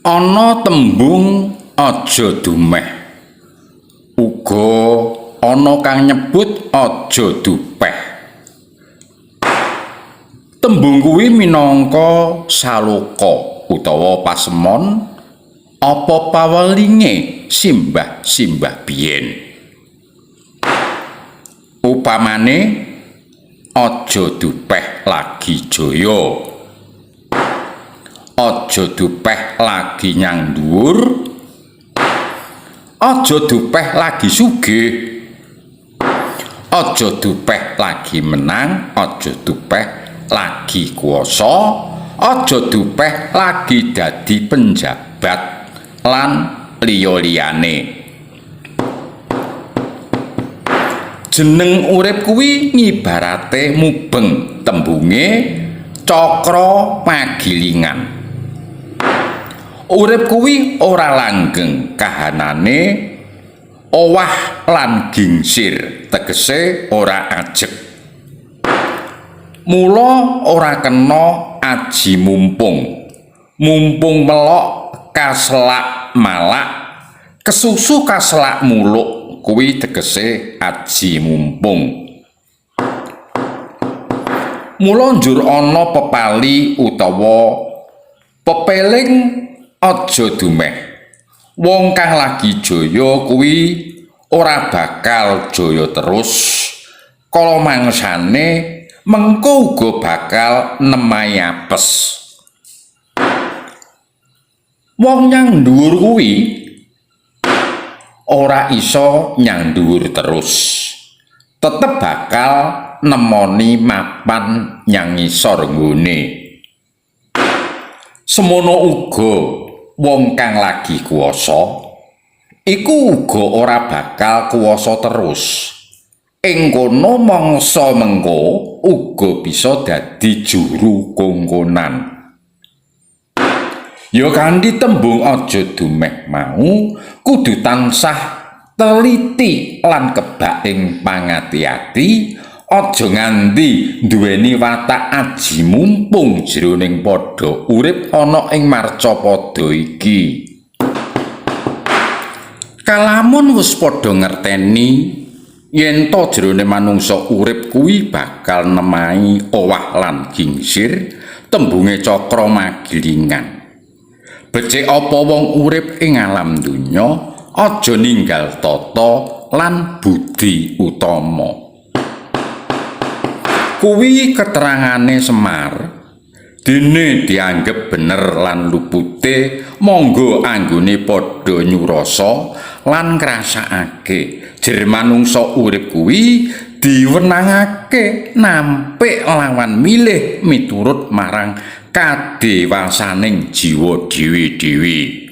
Ana tembung aja dumeh. Uga ana kang nyebut aja dupeh. Tembung kuwi minangka saloka utawa pasemon apa pawelinge simbah-simbah biyen. Upamane aja dupeh lagi jaya. Aja dupeh lagi nyang dhuwur, aja dupeh lagi sugih, aja dupeh lagi menang, aja dupeh lagi kuwasa, aja dupeh lagi dadi penjabat lan liya-liyane. Jeneng urip kuwi ngibarate mubeng, tembunge cakra pagilingan. Urip kuwi ora langgeng kahanane, owah lan gingsir, tegese ora ajeg. Mula ora kena aji mumpung. Mumpung melok kaselak malak, kesusu kaselak muluk, kuwi tegese aji mumpung. Mula njur ana pepali utawa pepeling aja dumeh. Wong kang lagi jaya kuwi ora bakal jaya terus. Kala mangsane mengko uga bakal nemahi apes. Wong nyang dhuwur kuwi ora iso nyang dhuwur terus. Tetep bakal nemoni mapan nyang ngisor nggone. Semono uga wong kang lagi kuwasa iku uga ora bakal kuwasa terus. Ing kono mangsa mengko uga bisa dadi juru kongkonan. Ya kanthi tembung aja dumeh mau kudu tansah teliti lan kebak ing pangati-ati, aja nganti duweni watak aji mumpung jroning padha urip ana ing marcapada iki. Kalamun wis padha ngerteni yen to jroning manungsa urip kuwi bakal nemahi owah lan gingsir, tembunge cakra magilingan. Becik apa wong urip ing alam donya, aja ninggal tata lan budi utama. Kuwi keterangane Semar, dene dianggep bener lan lupute, monggo anggone padha nyurasa lan ngrasakake. Jer manungsa urip kuwi diwenangake nampik lawan milih miturut marang kadewasaning jiwa dhewe-dhewe.